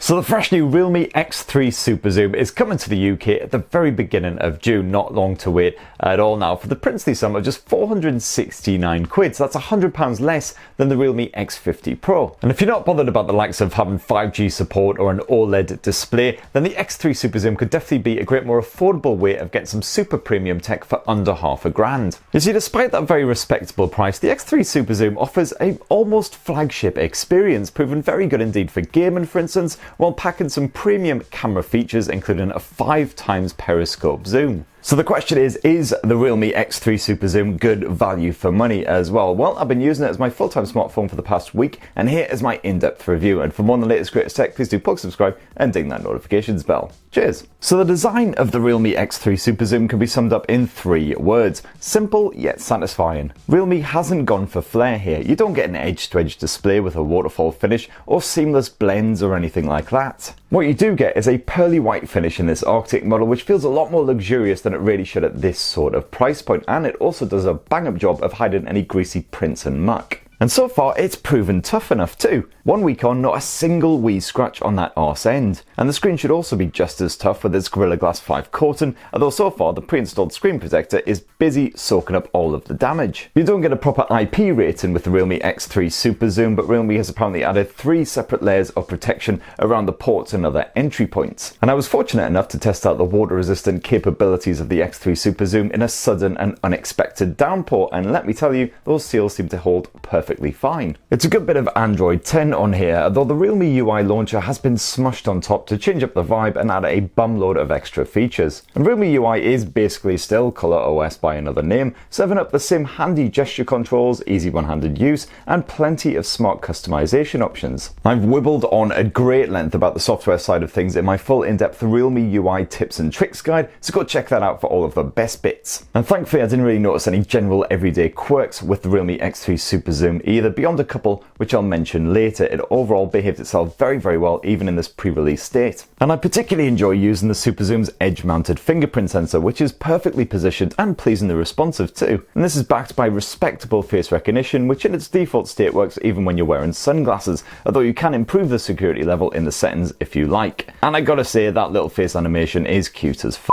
So the fresh new Realme X3 SuperZoom is coming to the UK at the very beginning of June, not long to wait at all now, for the princely sum of just 469 quid, so that's £100 less than the Realme X50 Pro. And if you're not bothered about the likes of having 5G support or an OLED display, then the X3 SuperZoom could definitely be a great more affordable way of getting some super premium tech for under £500. You see, despite that very respectable price, the X3 SuperZoom offers a almost flagship experience, proven very good indeed for gaming, for instance, while packing some premium camera features including a 5x periscope zoom. So the question is the Realme X3 SuperZoom good value for money as well? Well, I've been using it as my full-time smartphone for the past week, and here is my in-depth review. And for more on the latest greatest tech, please do subscribe and ding that notifications bell. Cheers! So the design of the Realme X3 SuperZoom can be summed up in 3 words. Simple yet satisfying. Realme hasn't gone for flair here. You don't get an edge-to-edge display with a waterfall finish or seamless blends or anything like that. What you do get is a pearly white finish in this Arctic model, which feels a lot more luxurious than it really should at this sort of price point, and it also does a bang-up job of hiding any greasy prints and muck. And so far, it's proven tough enough too. 1 week on, not a single wee scratch on that arse end. And the screen should also be just as tough with its Gorilla Glass 5 coating, although so far the pre-installed screen protector is busy soaking up all of the damage. You don't get a proper IP rating with the Realme X3 SuperZoom, but Realme has apparently added 3 separate layers of protection around the ports and other entry points. And I was fortunate enough to test out the water-resistant capabilities of the X3 SuperZoom in a sudden and unexpected downpour, and let me tell you, those seals seem to hold perfectly fine. It's a good bit of Android 10 on here, though the Realme UI launcher has been smushed on top to change up the vibe and add a bumload of extra features. And Realme UI is basically still ColorOS by another name, serving up the same handy gesture controls, easy one-handed use, and plenty of smart customization options. I've wibbled on at great length about the software side of things in my full in-depth Realme UI tips and tricks guide, so go check that out for all of the best bits. And thankfully I didn't really notice any general everyday quirks with the Realme X3 SuperZoom either, beyond a couple which I'll mention later. It overall behaved itself very well even in this pre-release state. And I particularly enjoy using the SuperZoom's edge-mounted fingerprint sensor, which is perfectly positioned and pleasingly responsive too. And this is backed by respectable face recognition, which in its default state works even when you're wearing sunglasses, although you can improve the security level in the settings if you like. And I gotta say, that little face animation is cute as f***.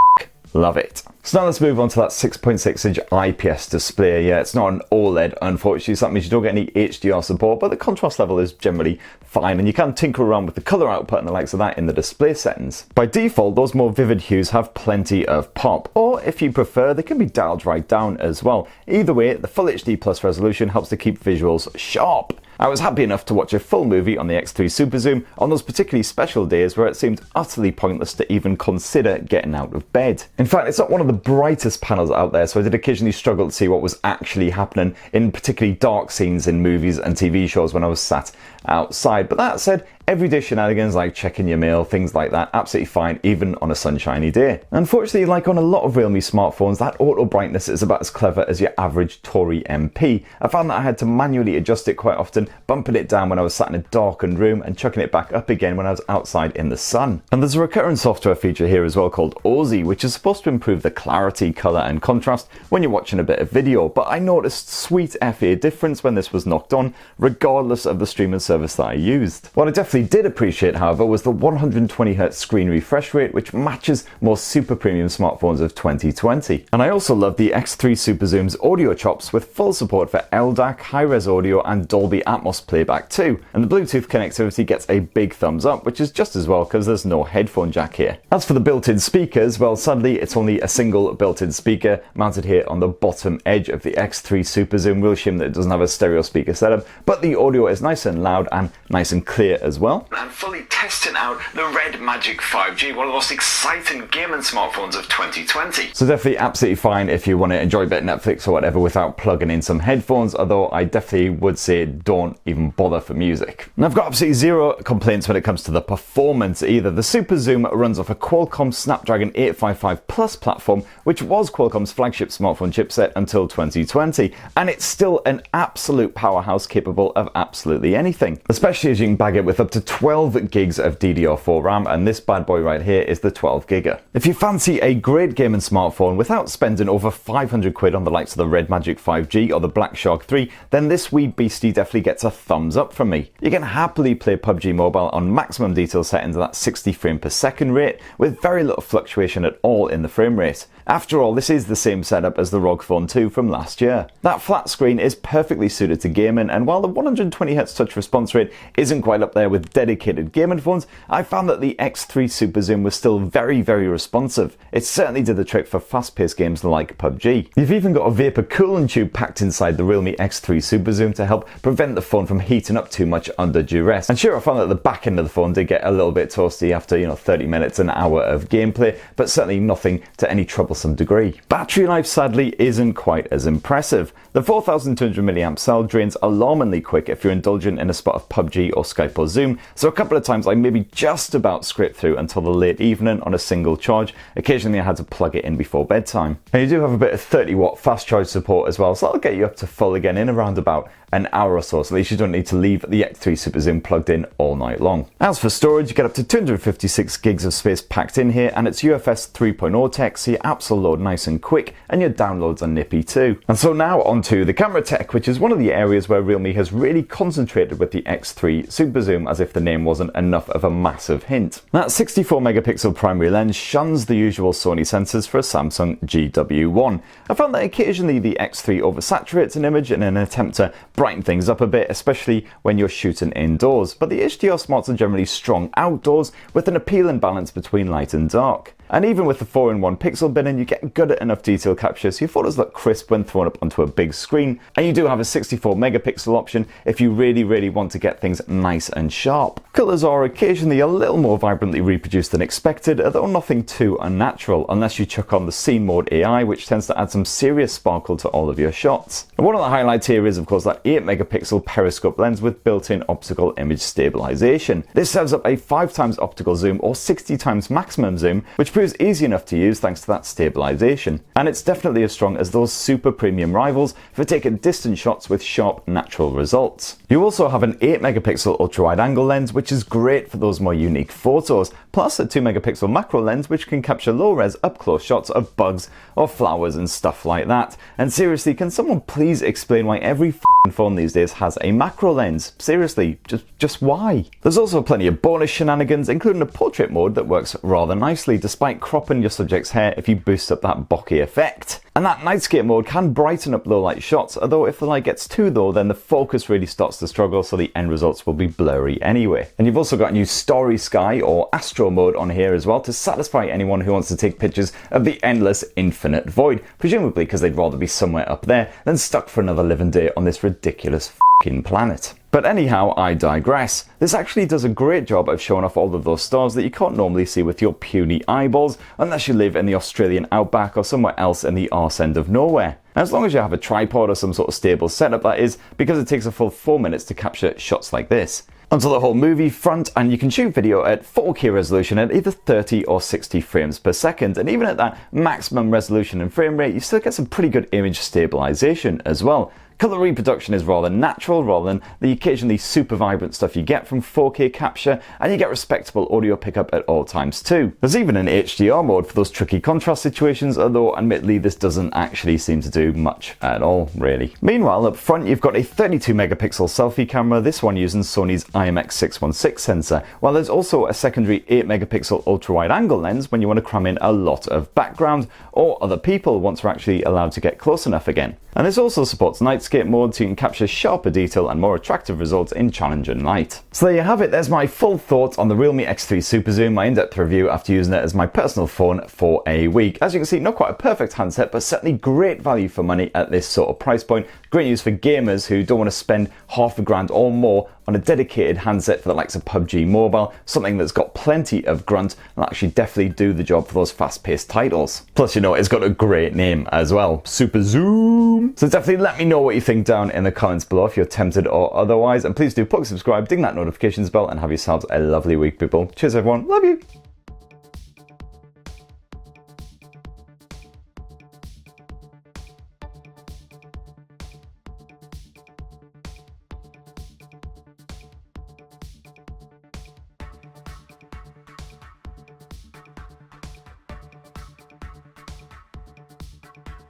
Love it. So now let's move on to that 6.6-inch IPS display. Yeah, it's not an OLED, unfortunately, so that means you don't get any HDR support, but the contrast level is generally fine, and you can tinker around with the color output and the likes of that in the display settings. By default, those more vivid hues have plenty of pop, or if you prefer, they can be dialed right down as well. Either way, the Full HD Plus resolution helps to keep visuals sharp. I was happy enough to watch a full movie on the X3 SuperZoom on those particularly special days where it seemed utterly pointless to even consider getting out of bed. In fact, it's not one of the brightest panels out there, so I did occasionally struggle to see what was actually happening in particularly dark scenes in movies and TV shows when I was sat outside. But that said, everyday shenanigans like checking your mail, things like that, absolutely fine even on a sunshiny day. Unfortunately, like on a lot of Realme smartphones, that auto brightness is about as clever as your average Tory MP. I found that I had to manually adjust it quite often, bumping it down when I was sat in a darkened room and chucking it back up again when I was outside in the sun. And there's a recurrent software feature here as well called OZI, which is supposed to improve the clarity, color and contrast when you're watching a bit of video, but I noticed sweet FA difference when this was knocked on, regardless of the streaming service that I used. What I definitely did appreciate, however, was the 120Hz screen refresh rate, which matches more super premium smartphones of 2020. And I also love the X3 SuperZoom's audio chops with full support for LDAC, high-res audio and Dolby Atmos playback too. And the Bluetooth connectivity gets a big thumbs up, which is just as well because there's no headphone jack here. As for the built-in speakers, well, sadly it's only a single built-in speaker mounted here on the bottom edge of the X3 SuperZoom. Real shame that it doesn't have a stereo speaker setup, but the audio is nice and loud and nice and clear as well. I'm fully testing out the Red Magic 5G, one of the most exciting gaming smartphones of 2020. So definitely absolutely fine if you want to enjoy a bit of Netflix or whatever without plugging in some headphones, although I definitely would say don't even bother for music. And I've got absolutely zero complaints when it comes to the performance either. The SuperZoom runs off a Qualcomm Snapdragon 855 Plus platform, which was Qualcomm's flagship smartphone chipset until 2020, and it's still an absolute powerhouse capable of absolutely anything, especially as you can bag it with a up to 12 gigs of DDR4 RAM, and this bad boy right here is the 12 giga. If you fancy a great gaming smartphone without spending over 500 quid on the likes of the Red Magic 5G or the Black Shark 3, then this wee beastie definitely gets a thumbs up from me. You can happily play PubG Mobile on maximum detail settings at that 60 frame per second rate with very little fluctuation at all in the frame rate. After all, this is the same setup as the ROG Phone 2 from last year. That flat screen is perfectly suited to gaming, and while the 120Hz touch response rate isn't quite up there with dedicated gaming phones, I found that the X3 SuperZoom was still very responsive. It certainly did the trick for fast-paced games like PubG. You've even got a vapor cooling tube packed inside the Realme X3 SuperZoom to help prevent the phone from heating up too much under duress. And sure, I found that the back end of the phone did get a little bit toasty after 30 minutes, an hour of gameplay, but certainly nothing to any troublesome degree. Battery life sadly isn't quite as impressive. The 4200 mAh cell drains alarmingly quick if you're indulgent in a spot of PUBG or Skype or Zoom, so a couple of times I maybe just about scraped through until the late evening on a single charge. Occasionally I had to plug it in before bedtime. And you do have a bit of 30-watt fast charge support as well, so that'll get you up to full again in around about an hour or so at least you don't need to leave the X3 SuperZoom plugged in all night long. As for storage, you get up to 256 gigs of space packed in here, and it's UFS 3.0 tech, so your apps will load nice and quick and your downloads are nippy too. And so now onto the camera tech, which is one of the areas where Realme has really concentrated with the X3 SuperZoom, as if the name wasn't enough of a massive hint. That 64 megapixel primary lens shuns the usual Sony sensors for a Samsung GW1. I found that occasionally the X3 oversaturates an image in an attempt to brighten things up a bit, especially when you're shooting indoors, but the HDR smarts are generally strong outdoors with an appealing balance between light and dark. And even with the 4-in-1 pixel bin in, you get good at enough detail capture so your photos look crisp when thrown up onto a big screen. And you do have a 64 megapixel option if you really want to get things nice and sharp. Colours are occasionally a little more vibrantly reproduced than expected, although nothing too unnatural, unless you chuck on the scene mode AI, which tends to add some serious sparkle to all of your shots. And one of the highlights here is of course that 8 megapixel periscope lens with built-in optical image stabilization. This serves up a 5x optical zoom or 60x maximum zoom, which proves easy enough to use thanks to that stabilization. And it's definitely as strong as those super premium rivals for taking distant shots with sharp natural results. You also have an 8 megapixel ultra wide angle lens, which is great for those more unique photos, plus a 2 megapixel macro lens which can capture low res up close shots of bugs or flowers and stuff like that. And seriously, can someone please explain why every phone these days has a macro lens? Seriously, just why? There's also plenty of bonus shenanigans, including a portrait mode that works rather nicely despite cropping your subject's hair if you boost up that bokeh effect. And that nightscape mode can brighten up low light shots, although if the light gets too low then the focus really starts to struggle, so the end results will be blurry anyway. And you've also got a new Starry Sky or Astro mode on here as well to satisfy anyone who wants to take pictures of the endless infinite void, presumably because they'd rather be somewhere up there than stuck for another living day on this ridiculous f***ing planet. But anyhow, I digress. This actually does a great job of showing off all of those stars that you can't normally see with your puny eyeballs unless you live in the Australian outback or somewhere else in the arse end of nowhere. As long as you have a tripod or some sort of stable setup, that is, because it takes a full 4 minutes to capture shots like this. Onto the whole movie front, and you can shoot video at 4K resolution at either 30 or 60 frames per second, and even at that maximum resolution and frame rate you still get some pretty good image stabilization as well. Colour reproduction is rather natural rather than the occasionally super vibrant stuff you get from 4K capture, and you get respectable audio pickup at all times too. There's even an HDR mode for those tricky contrast situations, although admittedly this doesn't actually seem to do much at all really. Meanwhile, up front you've got a 32 megapixel selfie camera, this one using Sony's IMX616 sensor, while there's also a secondary 8 megapixel ultra wide angle lens when you want to cram in a lot of background or other people once we're actually allowed to get close enough again. And this also supports nightscape mode, so you can capture sharper detail and more attractive results in challenging light. So there you have it, there's my full thoughts on the Realme X3 SuperZoom, my in-depth review after using it as my personal phone for a week. As you can see, not quite a perfect handset, but certainly great value for money at this sort of price point. Great news for gamers who don't want to spend $500 or more on a dedicated handset for the likes of PubG Mobile, something that's got plenty of grunt and actually definitely do the job for those fast-paced titles. Plus, you know, it's got a great name as well, SuperZoom. So definitely let me know what you think down in the comments below if you're tempted or otherwise, and please do subscribe, ding that notifications bell, and have yourselves a lovely week, people. Cheers everyone, love you.